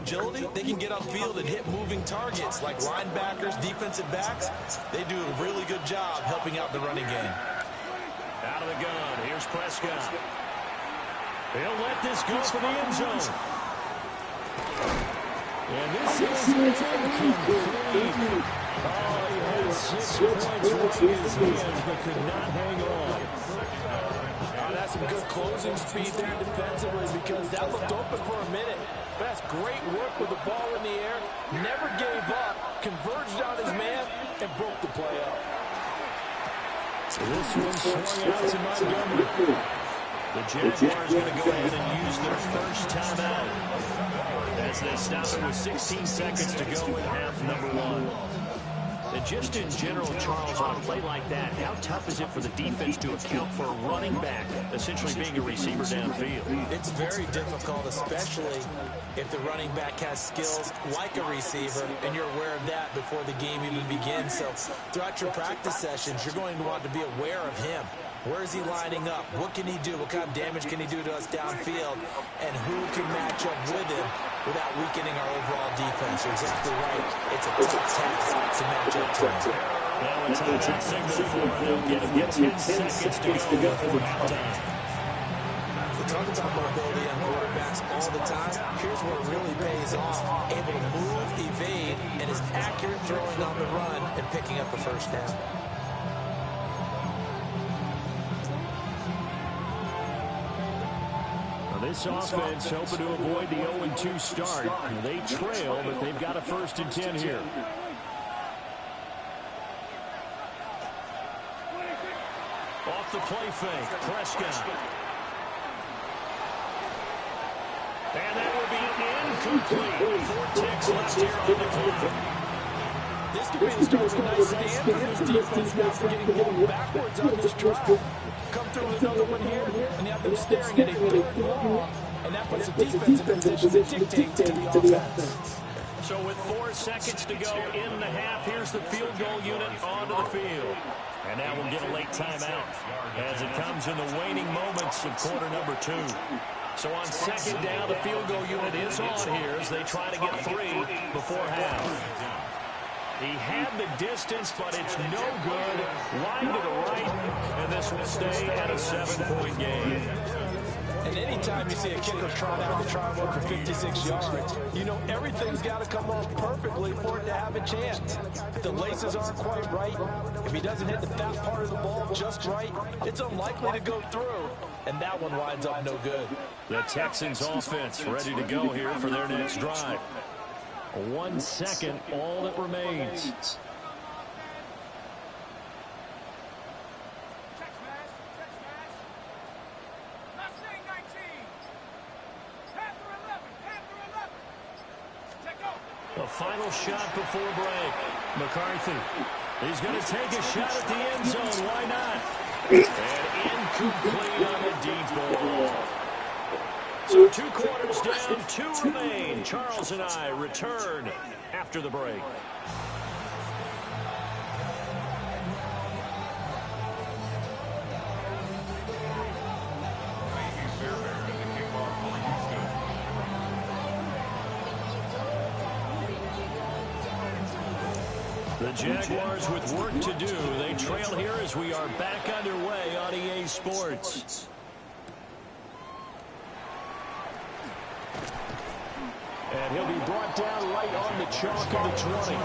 agility, they can get upfield and hit moving targets like linebackers, defensive backs. They do a really good job helping out the running game. Out of the gun, here's Prescott. He'll let this go for the end zone. And this is incomplete. Oh, he had 6 points right in his hands, but could not hang on. That's some good closing speed there defensively because that looked open for a minute. But that's great work with the ball in the air. Never gave up, converged on his man, and broke the play up. So this one swung out to Montgomery. The Jaguars going to go ahead and use their first timeout as they stop it with 16 seconds to go in half number 1. And just in general, Charles, on a play like that, how tough is it for the defense to account for a running back essentially being a receiver downfield? It's very difficult, especially if the running back has skills like a receiver, and you're aware of that before the game even begins. So throughout your practice sessions, you're going to want to be aware of him. Where is he lining up? What can he do? What kind of damage can he do to us downfield? And who can match up with him without weakening our overall defense? You're exactly right. It's a tough task to match up to him. Now it's on that signal for they'll get him 10 seconds to go before halftime. We talk about mobility on quarterbacks all the time. Here's where it really pays off. Able to move, evade, and is accurate throwing on the run and picking up a first down. This offense hoping to avoid the 0-2 start. They trail, but they've got a 1st and 10 here. Off the play fake, Prescott. And that will be incomplete. 4 ticks left here on the clock. This could be the start of a nice stand for this defense now for getting blown backwards on this drive. Come through with another one here, and you have them staring at a 3rd and long, and that puts the defense in position to dictate to the offense. So with 4 seconds to go in the half, here's the field goal unit onto the field. And now we'll get a late timeout as it comes in the waning moments of quarter number 2. So on 2nd down, the field goal unit is on here as they try to get 3 before half. He had the distance, but it's no good. Wide to the right, and this will stay at a 7-point game. And anytime you see a kicker trot out to try and work for 56 yards, you know everything's got to come off perfectly for it to have a chance. If the laces aren't quite right, if he doesn't hit the fat part of the ball just right, it's unlikely to go through. And that one winds up no good. The Texans offense ready to go here for their next drive. 1 second, all that remains. The final shot before break. McCarthy. He's going to take a shot at the end zone. Why not? And incomplete on the deep ball. So 2 quarters down, 2 remain. Charles and I return after the break. The Jaguars with work to do. They trail here as we are back underway on EA Sports. And he'll be brought down right on the chalk of the 20.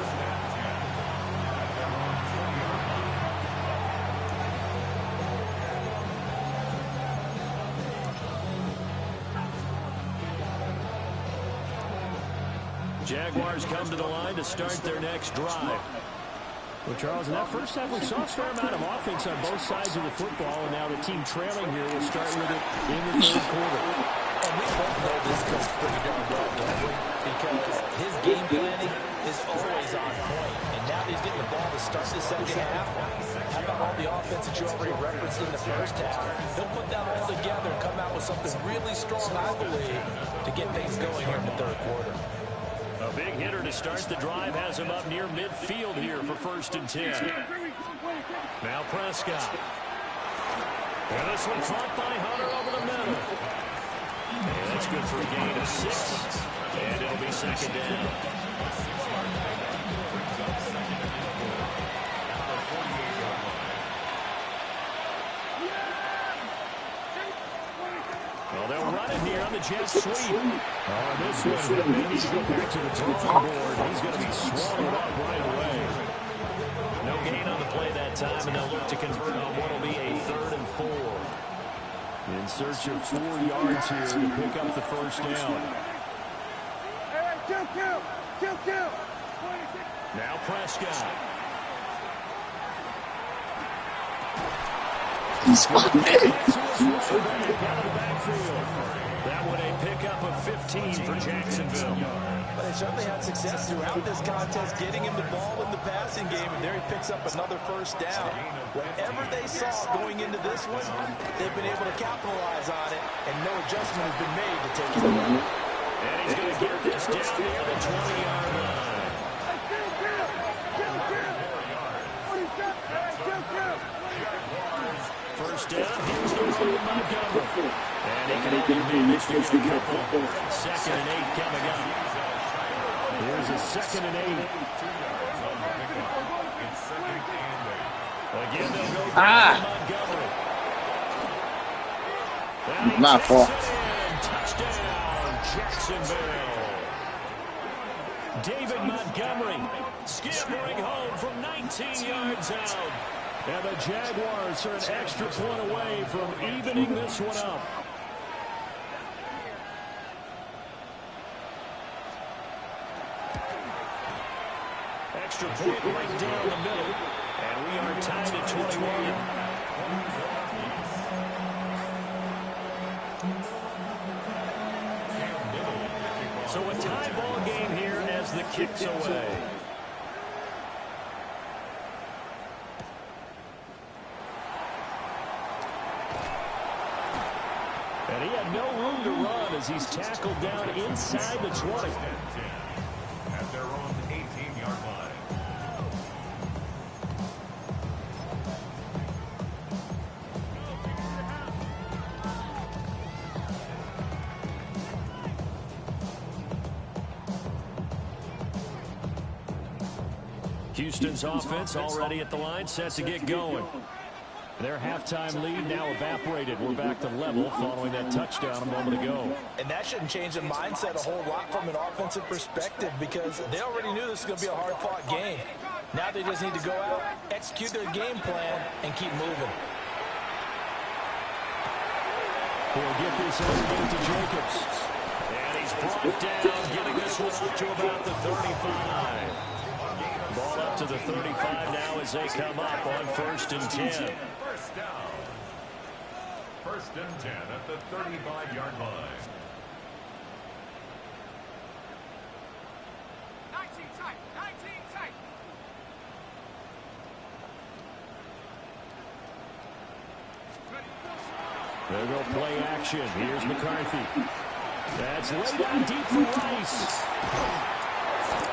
Jaguars come to the line to start their next drive. Well, Charles, in that first half, we saw a fair amount of offense on both sides of the football, and now the team trailing here will start with it in the 3rd quarter. And we both know this coach pretty darn well, don't we? Because his game planning is always on point. And now he's getting the ball to start the 2nd half. How about all the offense that you already referenced in the first half? He'll put that all together and come out with something really strong, I believe, to get things going here in the 3rd quarter. A big hitter to start the drive has him up near midfield here for 1st and 10. Now Prescott. And this one caught by Hunter over the middle. And that's good for a gain of 6. And it'll be second down. Well, they'll run it here on the jet sweep. Oh, this one, they need to go back to the drawing board. He's going to be swallowed up right away. No gain on the play that time, and they'll look to convert on what will be a 3rd and 4. In search of 4 yards here to pick up the first down. Now Prescott. He's fucking That would a pickup of 15 for Jacksonville. But they certainly had success throughout this contest, getting him the ball in the passing game, and there he picks up another first down. Whatever they saw going into this one, they've been able to capitalize on it, and no adjustment has been made to take it away. And he's going to get this down near the 20-yard line. First down, here's the run of Montgomery. And he can only manage to get a couple. 2nd and 8 coming up. Here's a 2nd and 8. Again, they'll go Montgomery. My fault. Touchdown, Jacksonville. David Montgomery scampering home from 19 yards out. And the Jaguars are an extra point away from evening this one up. Extra point right down the middle. And we are tied at 21. So a tie ball game here as the kick's away. And he had no room to run as he's tackled down inside the 20. At their own 18-yard line. Houston's offense already at the line, set to get going. Their halftime lead now evaporated. We're back to level following that touchdown a moment ago. And that shouldn't change the mindset a whole lot from an offensive perspective, because they already knew this was going to be a hard-fought game. Now they just need to go out, execute their game plan, and keep moving. He'll get this underneath to Jacobs. And he's brought down, getting this one up to about the 35. Ball up to the 35 now as they come up on 1st and 10. First down. 1st and 10 at the 35-yard line. 19 tight. There go play action. Here's McCarthy. That's laid out deep for Rice.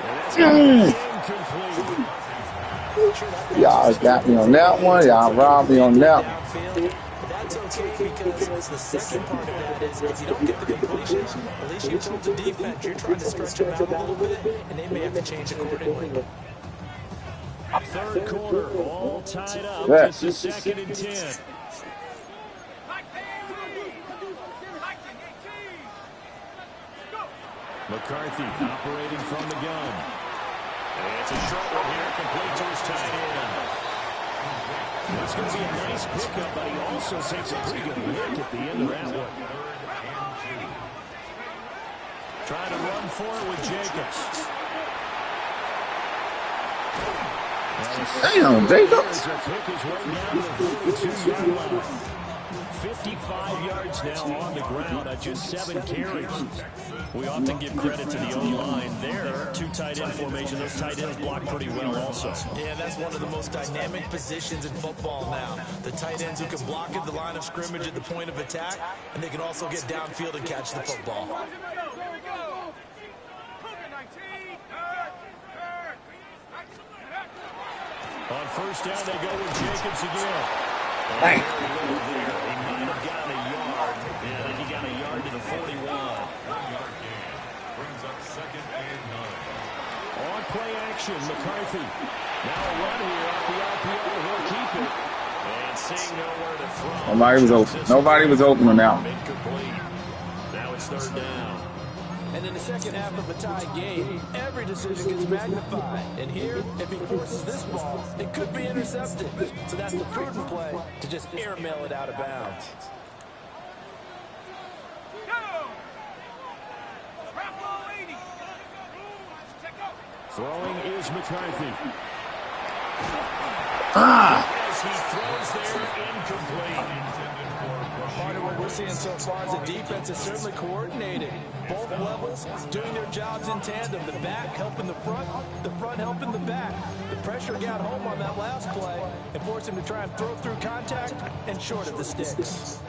And that's incomplete. Y'all got me on that one. Y'all robbed me on that one. That's okay, because the second part of that is if you don't get the completion, at least you told the defense you're trying to stretch them out a little bit, and they may have to change accordingly. 3rd quarter, all tied up. This is 2nd and 10. McCarthy operating from the gun. And it's a short one here, complete to his tight end. That's going to be a nice pickup, but he also takes a pretty good look at the end of that one. Trying to run for it with Jacobs. Damn, Jacobs. Pick his way down to the 42-yard line. 55 yards now on the ground at just 7 carries. We often give credit to the O-line there. 2 tight end formation. Those tight ends block pretty well also. Yeah, that's one of the most dynamic positions in football now. The tight ends who can block at the line of scrimmage at the point of attack, and they can also get downfield and catch the football. On 1st down, they go with Jacobs again. Dang. He might have gotten a yard. Yeah, I think he got a yard to the 41. 1-yard gain brings up second and 9. On play action, McCarthy. Now a run here off the RPO. He'll keep it. And seeing nowhere to throw. Nobody was open. Nobody was open on that one. Incomplete. Now it's third down. And in the second half of a tied game, every decision gets magnified. And here, if he forces this ball, it could be intercepted. So that's the prudent play to just airmail it out of bounds. Throwing is McCarthy. As he throws there, incomplete. Part of what we're seeing so far is the defense is certainly coordinated. Both levels doing their jobs in tandem. The back helping the front helping the back. The pressure got home on that last play and forced him to try and throw through contact and short of the sticks.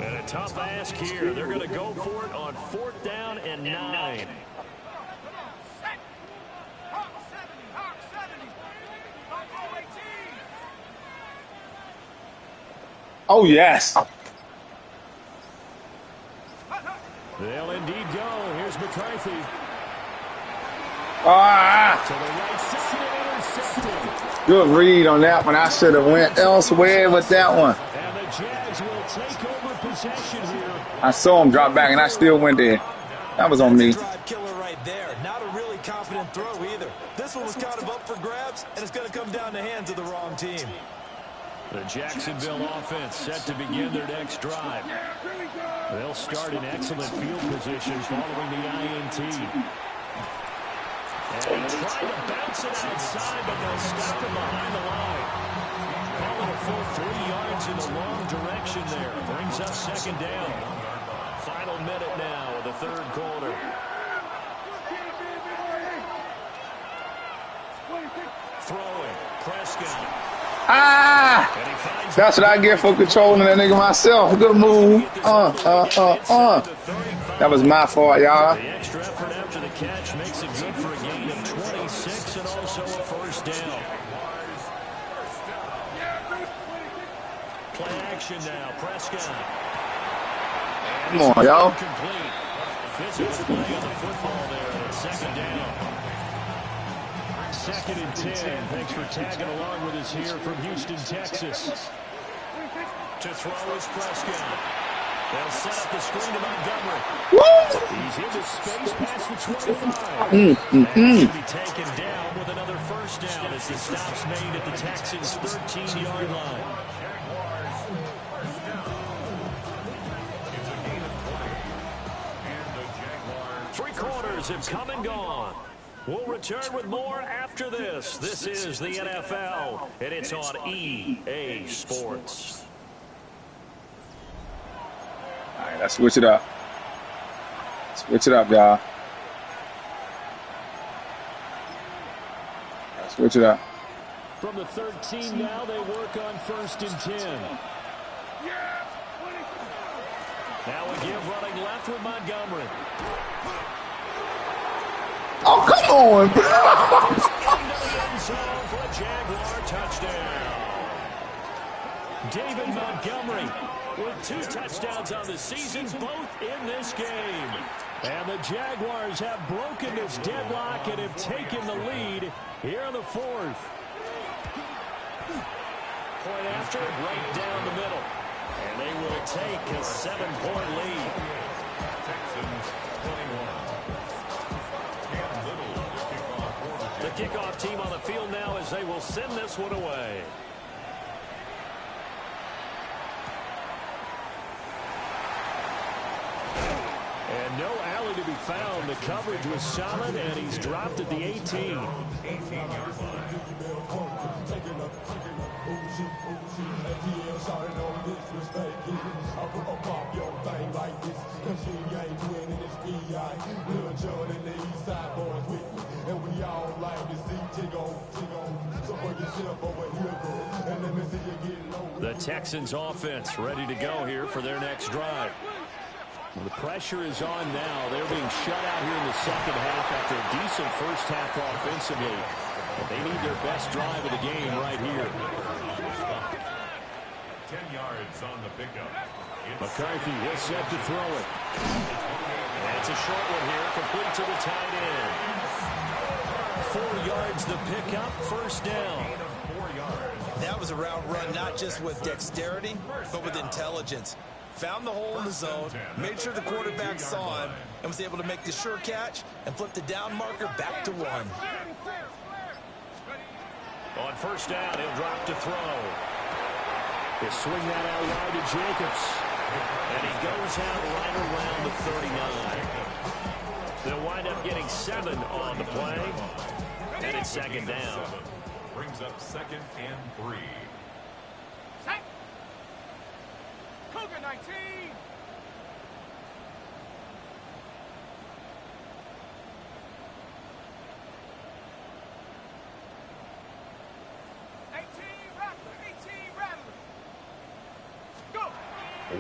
And a tough ask here. They're going to go for it on 4th down and 9. Oh, yes. They'll indeed go. Here's McCarthy. Ah, To the right side and intercepted. good read on that one. I should have went elsewhere with that one. And the Jags will take over possession here. I saw him drop back, and I still went there. That was on me. Drive killer right there. Not a really confident throw either. This one was kind of up for grabs, and it's going to come down the hands of the wrong team. The Jacksonville offense set to begin their next drive. They'll start in excellent field position following the INT. And he tried to bounce it outside, but they'll stop him behind the line. Call it a full 3 yards in the wrong direction there. Brings up second down. Final minute now of the third quarter. Throwing. Prescott. Ah, And he finds that's what I get for controlling that nigga myself. Good move. That was my fault, y'all. the extra effort after the catch makes it good for a gain of 26 and also a first down. Play action now. Prescott. Come on, y'all. Complete. Physical play on the football there, and it's second down. 2nd and 10. Thanks for tagging along with us here from Houston, Texas. To throw is Prescott. They'll set up the screen to Montgomery. He's into space past the 25. And should be taken down with another first down as the stop's made at the Texans' 13-yard line. 3 quarters have come and gone. We'll return with more after this. This is the NFL, and it's on EA Sports. All right, let's switch it up. Switch it up, y'all. Let's switch it up. From the 13 now, they work on 1st and 10. Now a give running left with Montgomery. Oh, come on, bro. Into the end zone for a Jaguar touchdown. David Montgomery with 2 touchdowns on the season, both in this game. And the Jaguars have broken this deadlock and have taken the lead here in the 4th. Point after, right down the middle. And they will take a 7-point lead. Texans 21. The kickoff team on the field now as they will send this one away. And no alley to be found. The coverage was solid, and he's dropped at the 18. 18-yard line. The Texans offense ready to go here for their next drive. Well, the pressure is on now. They're being shut out here in the second half after a decent first half offensively. They need their best drive of the game right here. 10 yards on the pickup. McCarthy will set to throw it. And it's a short one here, complete to the tight end. 4 yards the pickup, first down. That was a route run not just with dexterity, but with intelligence. Found the hole in the zone, made sure the quarterback saw him, and was able to make the sure catch and flip the down marker back to 1. On first down, he'll drop to throw. He'll swing that out wide to Jacobs. And he goes out right around the 39. They'll wind up getting 7 on the play. And it's second down. Brings up 2nd and 3. Set. Cougar 19.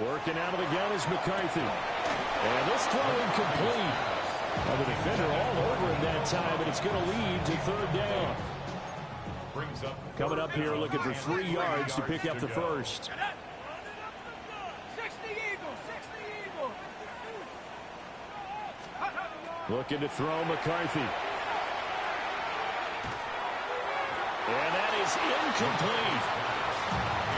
Working out of the gun is McCarthy. And this throw incomplete. Well, the defender all over him that time, and it's going to lead to third down. Coming up here looking for 3 yards to pick up the first. 60 Eagles, 60 Eagles. Looking to throw McCarthy. And that is incomplete.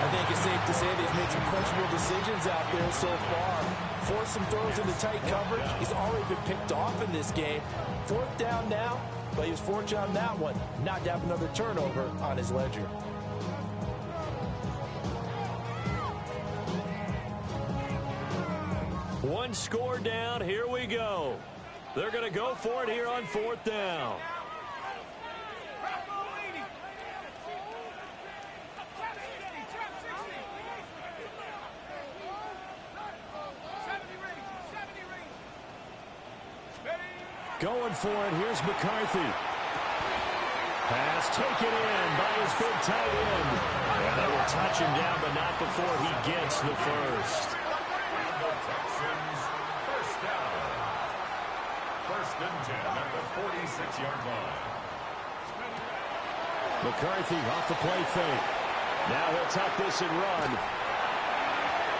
I think it's safe to say they've made some questionable decisions out there so far. Forced some throws into tight coverage. He's already been picked off in this game. 4th down now, but he was fortunate on that one. Not to have another turnover on his ledger. One score down. Here we go. They're going to go for it here on 4th down. Going for it. Here's McCarthy. Pass taken in by his big tight end. And they will touch him down, but not before he gets the first. Texans, first down. 1st and 10 at the 46-yard line. McCarthy off the play fake. Now he'll tuck this and run.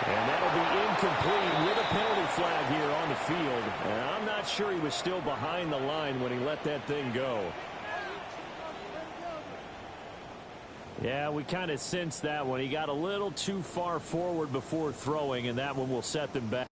And that'll be incomplete with a penalty flag here on the field. And I'm not sure he was still behind the line when he let that thing go. Yeah, we kind of sensed that one. He got a little too far forward before throwing, and that one will set them back.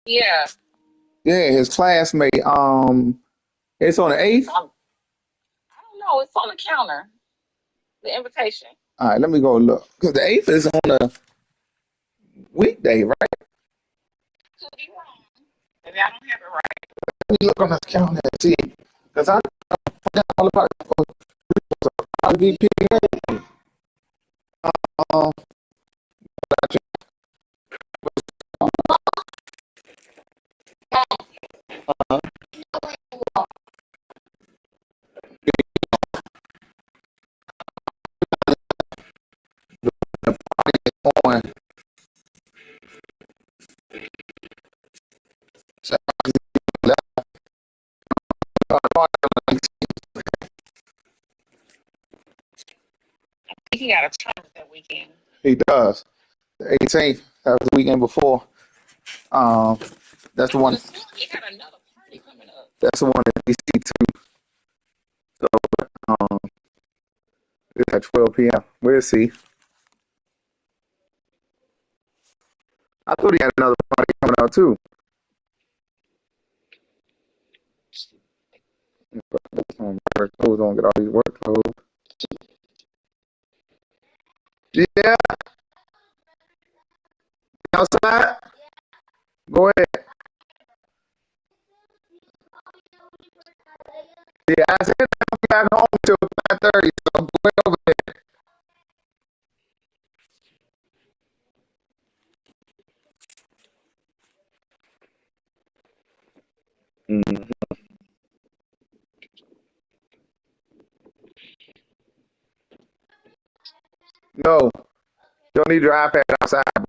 Yeah. Yeah, his classmate. It's on the 8th. No, it's on the counter. The invitation. All right, let me go look. Because the 8th is on a weekday, right? Could be wrong. Maybe I don't have it right. Let me look on this calendar and see. Because I forgot all about RVP. Um, on. So, I think he got a tournament that weekend. he does. The 18th, that was the weekend before. That's the one. He got another party coming up. That's the one at DC too. So, it's at 12 p.m. Where's he? I thought he had another party coming out too. Work clothes on, get all these work clothes. Yeah, outside. Go ahead. Yeah, I said I'll be back home till 5:30, so I'm going over there. Mm. No, you don't need your iPad outside, bro.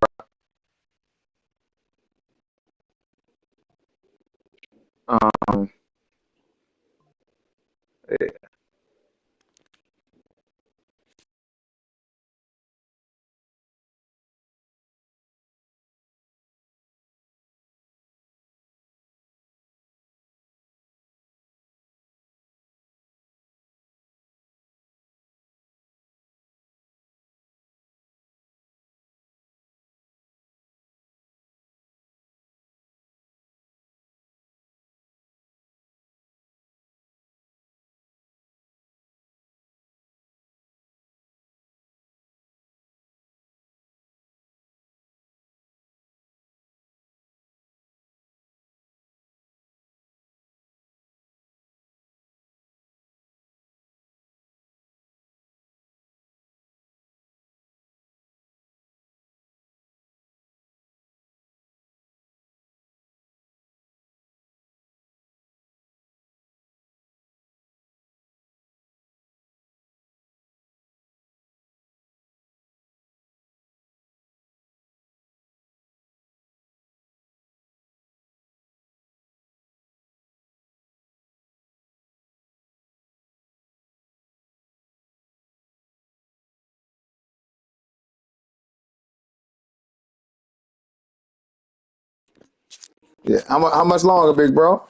Yeah, how much longer, big bro?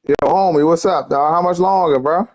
Yo, homie, what's up, dog? How much longer, bro?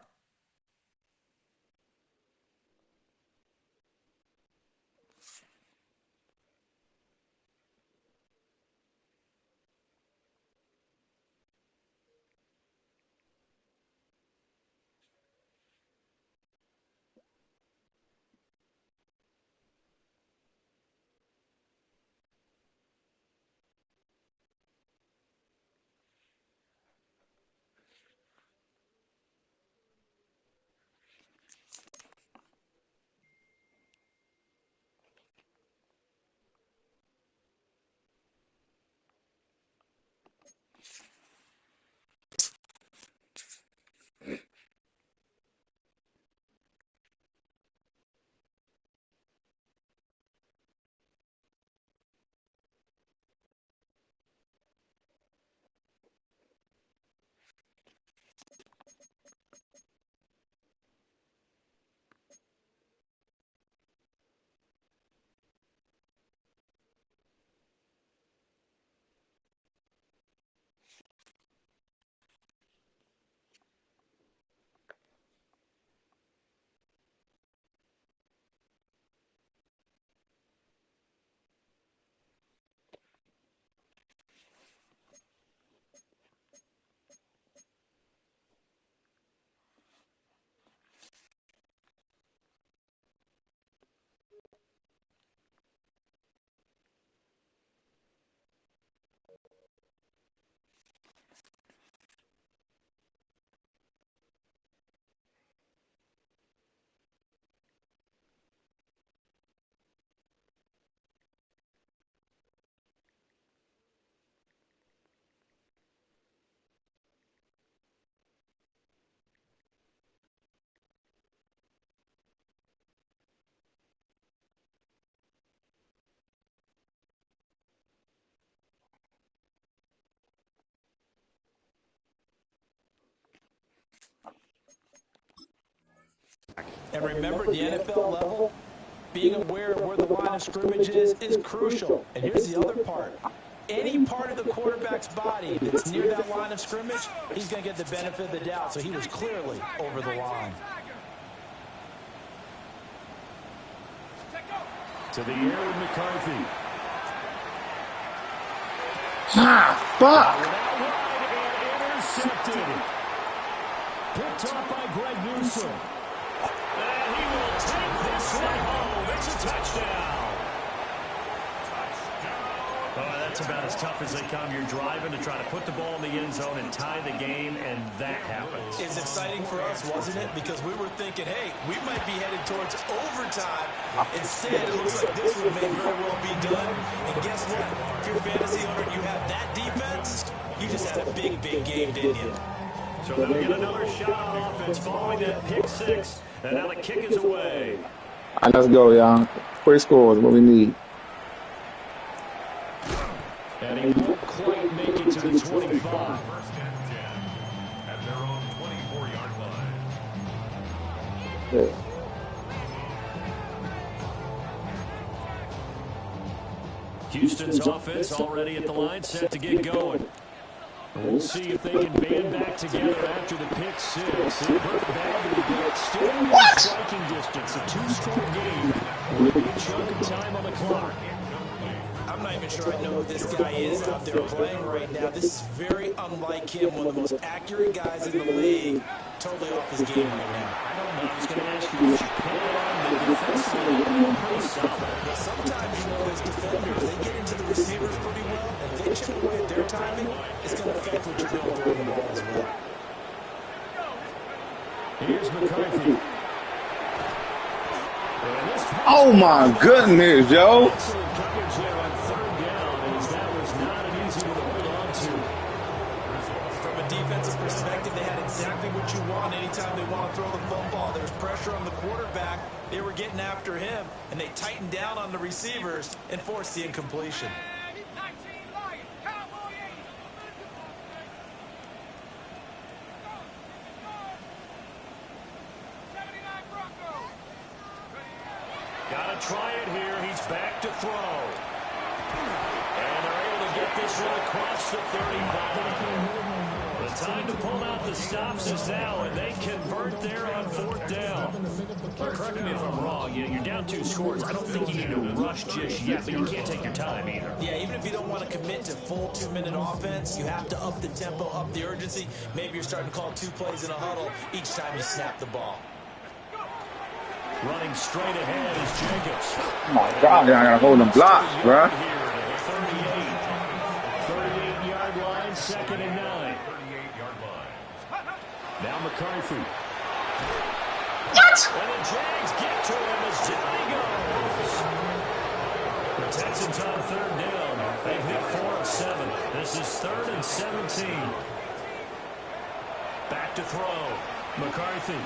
And remember, at the NFL level, being aware of where the line of scrimmage is crucial. And here's the other part. Any part of the quarterback's body that's near that line of scrimmage, he's going to get the benefit of the doubt. So he was clearly over the line. To the air with McCarthy. Fuck! Out wide and intercepted. Picked up by Greg Newsome. And he will take this one home. It's a touchdown. Oh, that's about as tough as they come. You're driving to try to put the ball in the end zone and tie the game, and that happens. It's exciting for us, wasn't it? Because we were thinking, hey, we might be headed towards overtime. Instead, it looks like this one may very well be done. And guess what? If you're a fantasy owner and you have that defense, you just had a big, big game, didn't you? So they'll get another shot on offense following that pick six. And now the kick is away. All right, let's go, y'all. Quick scores, what we need. And he won't quite make it to the 25. First and 10 at their own 24-yard line. Yeah. Houston's offense already at the line, set to get going. We'll see if they can band back together after the pick six. It hurt badly, but still within striking distance. A two-score game with a big chunk of time on the clock. I'm not even sure I know who this guy is out there playing right now. This is very unlike him, one of the most accurate guys in the league. Totally off his game right now. I don't know. I was going to ask you, should put it on the defensive line pretty solid. But sometimes, you know, as defenders, they get into the receivers pretty well. And if they chip away at their timing, it's going to affect what you're doing throwing the ball as well. Here's McCarthy. Oh, my goodness, yo. Excellent coverage there on third down, as that was not an easy one to hold on to. From a defensive perspective, they had exactly what you want anytime they want to throw the football. There's pressure on the quarterback. They were getting after him, and they tightened down on the receivers and forced the incompletion. Got to try it here. He's back to throw. And they're able to get this one across the 35. The time to pull out the stops is now, and they convert there on 4th down. Correct me if I'm wrong. You're down 2 scores. I don't think you need to rush just yet, but you can't take your time either. Yeah, even if you don't want to commit to full 2-minute offense, you have to up the tempo, up the urgency. Maybe you're starting to call 2 plays in a huddle each time you snap the ball. Running straight ahead is Jacobs. Oh my God, I gotta hold them blocks, bro. 38-yard line, 2nd and 9. 38-yard line. Now McCarthy. What? And the Jags get to him as down he goes. The Texans on 3rd down. They've hit 4 of 7. This is 3rd and 17. Back to throw. McCarthy.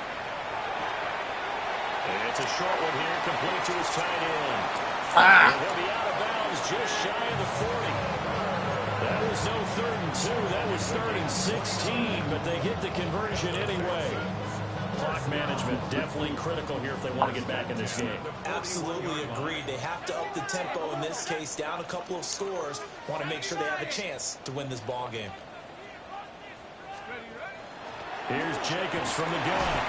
And it's a short one here, complete to his tight end. And he'll be out of bounds just shy of the 40. That was no 3rd and 2. That was 3rd and 16, but they get the conversion anyway. Clock management definitely critical here if they want to get back in this game. Absolutely agreed. They have to up the tempo in this case, down a couple of scores. Want to make sure they have a chance to win this ball game. Here's Jacobs from the gun.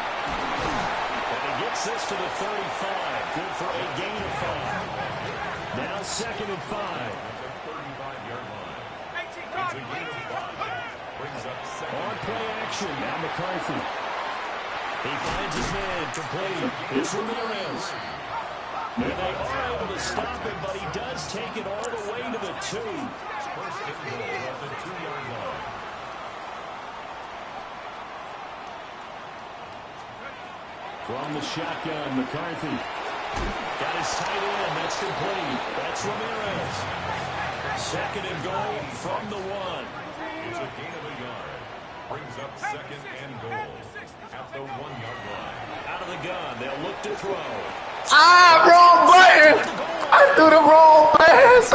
And he gets this to the 35. Good for a gain of 5. Now 2nd and 5. 35-yard line. It's a gain of 5. Brings up 2nd. On play action. Now McCarthy. He finds his man complete. It's Ramirez. And they are able to stop him, but he does take it all the way to the 2. First and goal at the 2-yard line. From the shotgun, McCarthy. Got his tight end. That's complete. That's Ramirez. 2nd and goal from the 1. It's a gain of a yard. Brings up 2nd and goal at the 1-yard line. Out of the gun. They'll look to throw. Wrong button. I threw the wrong pass.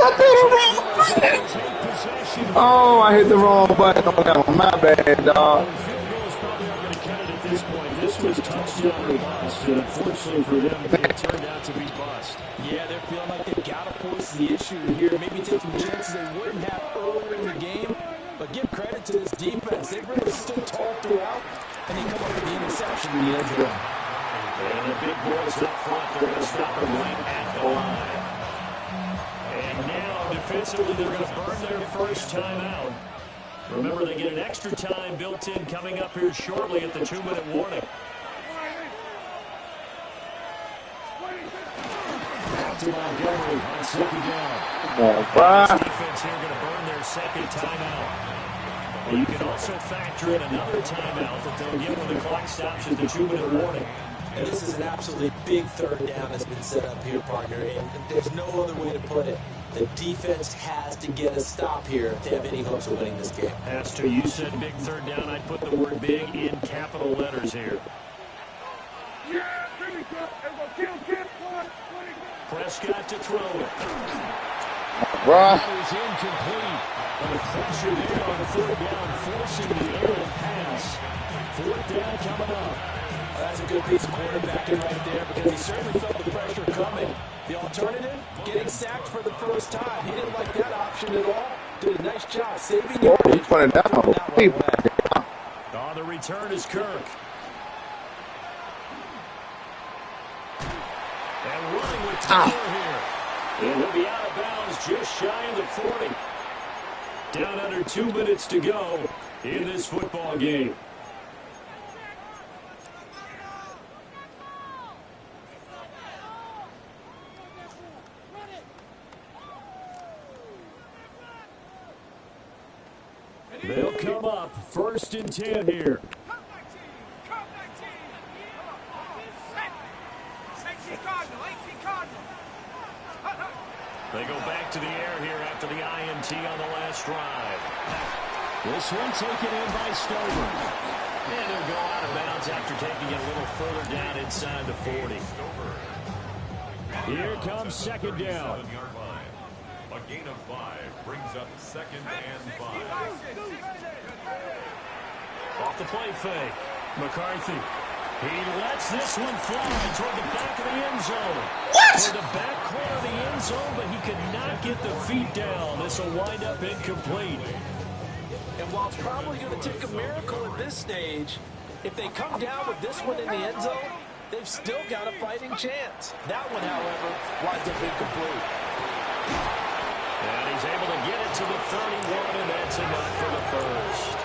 Take possession. Oh, I hit the wrong button on that one. My bad, dog. Field goals probably aren't going to cut it at this point. This was touchdown or bust. And unfortunately for them, it turned out to be bust. Yeah, they're feeling like they've got to force the issue here. Maybe take some chances they wouldn't have earlier in the game. But give credit to this defense. They've really stood tall throughout, and they come up with the interception in the end zone. And the big boys up front, they're going to stop him right at the line. And now, defensively, they're going to burn their first time out. Remember, they get an extra time built in coming up here shortly at the 2-minute warning. Back to Montgomery on 2nd down. This defense here going to burn their 2nd timeout. But you can also factor in another timeout that they'll get when the clock stops at the 2-minute warning. And this is an absolutely big 3rd down that's been set up here, partner. And there's no other way to put it. The defense has to get a stop here if they have any hopes of winning this game. As to you said big 3rd down, I'd put the word big in capital letters here. Prescott to throw it. That is incomplete. And the pressure there on 3rd down, forcing the errant pass. 4th down coming up. That's a good piece of quarterbacking right there because he certainly felt the pressure coming. The alternative, getting sacked for the first time. He didn't like that option at all. Did a nice job saving it. He's putting it down. Oh, the return is Kirk. And running with power here. And he'll be out of bounds just shy of the 40. Down under 2 minutes to go in this football game. They'll come up 1st and 10 here. They go back to the air here after the INT on the last drive. This one taken in by Stover. And they'll go out of bounds after taking it a little further down inside the 40. Here comes 2nd down. A gain of 5 brings up 2nd and 5. Off the play fake. McCarthy. He lets this one fly toward the back of the end zone. Toward the back corner of the end zone, but he could not get the feet down. This will wind up incomplete. And while it's probably going to take a miracle at this stage, if they come down with this one in the end zone, they've still got a fighting chance. That one, however, winds up incomplete. And he's able to get it to the 31, and that's enough for the first.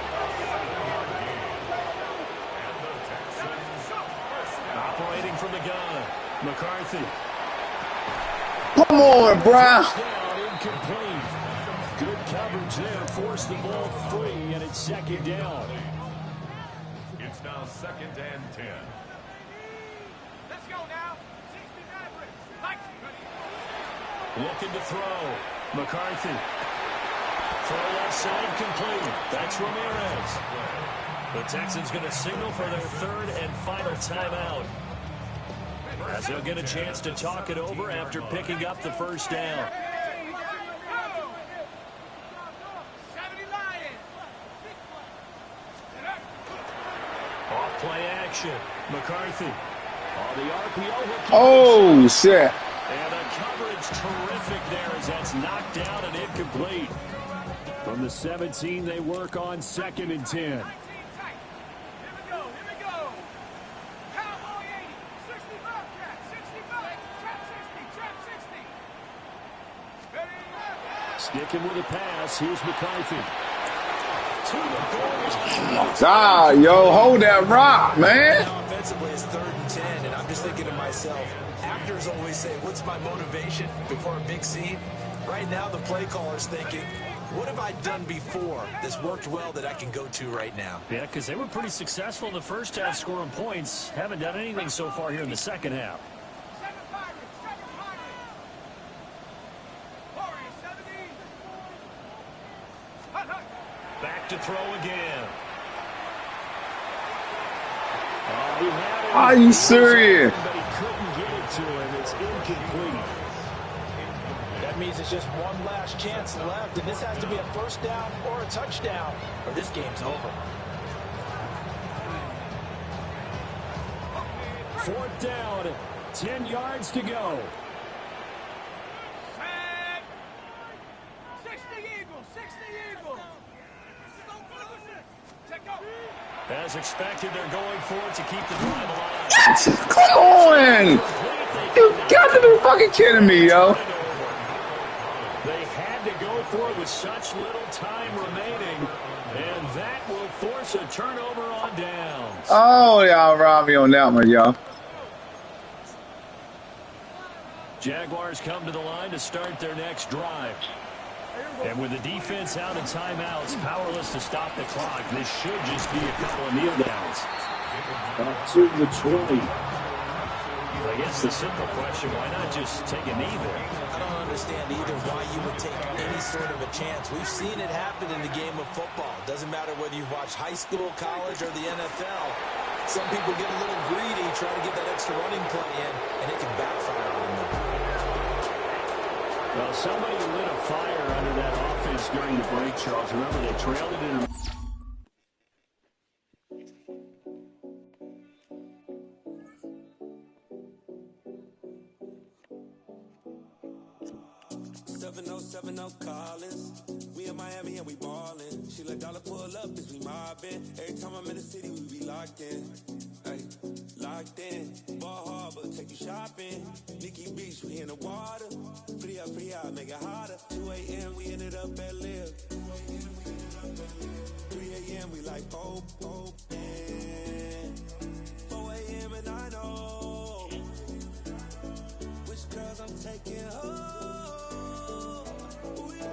Operating from the gun, McCarthy. Come on, Brown. Down, incomplete. Good coverage there. Forced the ball free, and it's second down. It's now 2nd and 10. Let's go now. 60 Mavericks. Like. Looking to throw. McCarthy. Throw left side complete. That's Ramirez. The Texans going to signal for their third and final timeout, as they'll get a chance to talk it over after picking up the first down. 70 Lions. Off play action. McCarthy. On the RPO. Oh, shit. And the coverage terrific there as that's knocked down and incomplete. From the 17, they work on 2nd and 10. Here we go. Cowboy 80. 60 Bobcat. 65. Trap 60. Trap 60. Sticking with a pass. Here's McCarthy. To the goal. Ah, yo, hold that rock, man. Now offensively, it's 3rd and 10, and I'm just thinking to myself, actors always say, what's my motivation before a big scene? Right now, the play caller's thinking, what have I done before that's worked well that I can go to right now? Yeah, because they were pretty successful in the first half scoring points. Haven't done anything so far here in the second half. 7 Pirates. 7 Pirates. Warriors 70. Hut, hut. Back to throw again. Oh, he had it. Are you serious? But he couldn't get it to him. It's incomplete. That means it's just one last chance left, and this has to be a first down or a touchdown, or this game's over. 4th down, 10 yards to go. Set. 60 Eagles. 60 Eagles. Check out. As expected, they're going for it to keep the drive alive. Come on. You got to be fucking kidding me, yo. They had to go for it with such little time remaining, and that will force a turnover on downs. Oh, y'all robbed me on that one, y'all. Jaguars come to the line to start their next drive. And with the defense out of timeouts, powerless to stop the clock, this should just be a couple of kneel downs. Up to the 20. I guess the simple question, why not just take a knee there? I don't understand either why you would take any sort of a chance. We've seen it happen in the game of football. Doesn't matter whether you've watched high school, college, or the NFL. Some people get a little greedy, try to get that extra running play in, and it can backfire on them. Well, somebody lit a fire under that offense during the break, Charles. Remember, they trailed it in a... Collins. We in Miami and we ballin'. She let dollar pull up as we mobbin'. Every time I'm in the city, we be locked in. Ay, locked in. Ball Harbor, take you shopping. Nikki Beach, we in the water. Free up, make it hotter. 2 a.m. we ended up at Live. 3 a.m. we like Pope. 4 a.m. and I know which girls I'm taking home. Ooh, yeah.